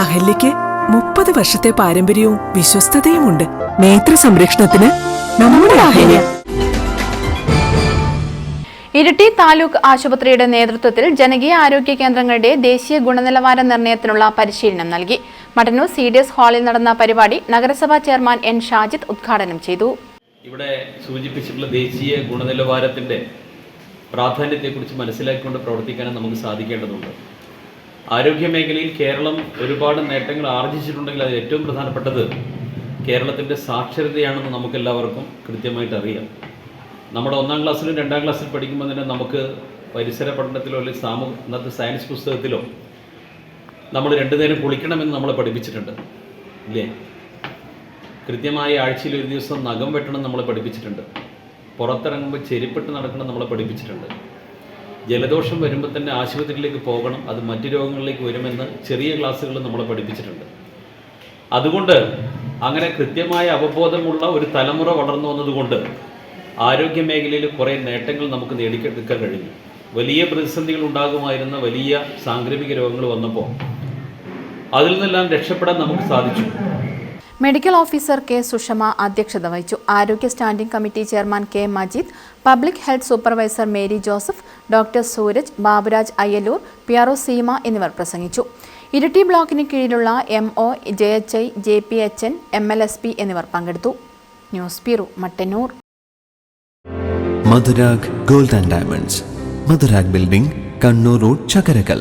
അഹല്യയ്ക്ക് 30 വർഷത്തെ പാരമ്പര്യവും വിശ്വസ്തതയുമുണ്ട്. നേത്ര സംരക്ഷണത്തിന് നമ്മുടെ അഹല്യ. ഇരിട്ടി താലൂക്ക് ആശുപത്രിയുടെ നേതൃത്വത്തിൽ ജനകീയ ആരോഗ്യ കേന്ദ്രങ്ങളുടെ ദേശീയ ഗുണനിലവാര നിർണ്ണയത്തിനുള്ള പരിശീലനം നൽകി. മട്ടന്നൂർ CDS ഹാളിൽ നടന്ന പരിപാടി നഗരസഭാ ചെയർമാൻ N. ഷാജിദ് ഉദ്ഘാടനം ചെയ്തു. ഇവിടെ സൂചിപ്പിച്ചിട്ടുള്ള ദേശീയ ഗുണനിലവാരത്തിൻ്റെ പ്രാധാന്യത്തെക്കുറിച്ച് മനസ്സിലാക്കിക്കൊണ്ട് പ്രവർത്തിക്കാനും നമുക്ക് സാധിക്കേണ്ടതുണ്ട്. ആരോഗ്യ മേഖലയിൽ കേരളം ഒരുപാട് നേട്ടങ്ങൾ ആർജിച്ചിട്ടുണ്ടെങ്കിൽ അത് ഏറ്റവും പ്രധാനപ്പെട്ടത് കേരളത്തിൻ്റെ സാക്ഷരതയാണെന്ന് നമുക്കെല്ലാവർക്കും കൃത്യമായിട്ട് അറിയാം. നമ്മുടെ 1ാം ക്ലാസ്സിലും 2ാം ക്ലാസ്സിൽ പഠിക്കുമ്പോൾ തന്നെ നമുക്ക് പരിസര പഠനത്തിലോ അല്ലെങ്കിൽ ഇന്നത്തെ സയൻസ് പുസ്തകത്തിലോ നമ്മൾ 2 നേരം കുളിക്കണമെന്ന് നമ്മളെ പഠിപ്പിച്ചിട്ടുണ്ട് ഇല്ലേ? കൃത്യമായി ആഴ്ചയിൽ ഒരു ദിവസം നഖം വെട്ടണം നമ്മളെ പഠിപ്പിച്ചിട്ടുണ്ട്. പുറത്തിറങ്ങുമ്പോൾ ചെരുപ്പിട്ട് നടക്കണം നമ്മളെ പഠിപ്പിച്ചിട്ടുണ്ട്. ജലദോഷം വരുമ്പോൾ തന്നെ ആശുപത്രിയിലേക്ക് പോകണം, അത് മറ്റു രോഗങ്ങളിലേക്ക് വരുമെന്ന് ചെറിയ ക്ലാസ്സുകളിൽ നമ്മളെ പഠിപ്പിച്ചിട്ടുണ്ട്. അതുകൊണ്ട് അങ്ങനെ കൃത്യമായ അവബോധമുള്ള ഒരു തലമുറ വളർന്നു വന്നതുകൊണ്ട് ആരോഗ്യ മേഖലയിൽ കുറേ നേട്ടങ്ങൾ നമുക്ക് നേടിയെടുക്കാൻ കഴിഞ്ഞു. വലിയ പ്രതിസന്ധികൾ ഉണ്ടാകുമായിരുന്ന വലിയ സാംക്രമിക രോഗങ്ങൾ വന്നപ്പോൾ അതിൽ നിന്നെല്ലാം രക്ഷപ്പെടാൻ നമുക്ക് സാധിച്ചു. Medical officer K. സുഷമ അധ്യക്ഷത വഹിച്ചു. ആരോഗ്യ standing committee chairman K. Majeed, public health supervisor Mary Joseph, doctor Sooraj, Baburaj Ayyalur, PRO Seema എന്നിവർ പ്രസംഗിച്ചു. ഇരിട്ടി ബ്ലോക്കിന് കീഴിലുള്ള MO, JHI, JPHN, MLSP എന്നിവർ പങ്കെടുത്തു. News bureau, Mattannur. Madhurag gold and diamonds, Madhurag building, Kannur road, Chakkarakal.